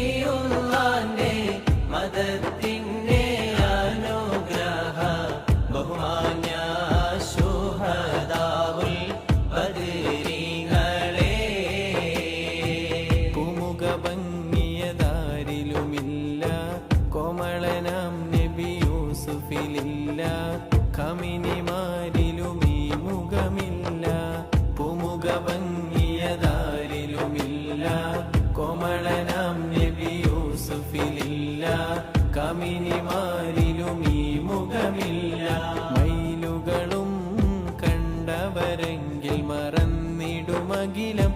നബിയുള്ളാന്റെ മദത്തിന്റെ അനുഗ്രഹ ബഹുമാന്യ ശുഹദാഉൽ ബദരീങ്ങളെ പൂമുഖ ഭംഗിയതാരിലുമില്ല കോമളനാം നബി യൂസുഫിലില്ല കമിനിമാരിലുമീ മുഖമില്ല പൂമുഖ ഭംഗിയതാരിലുമില്ല കോമളനാം നബി യൂസുഫിലില്ല കമിനിമാരിലുമീ മുഖമില്ല മയിലുകളും കണ്ടവരെങ്കിൽ മറന്നിടുമകിലം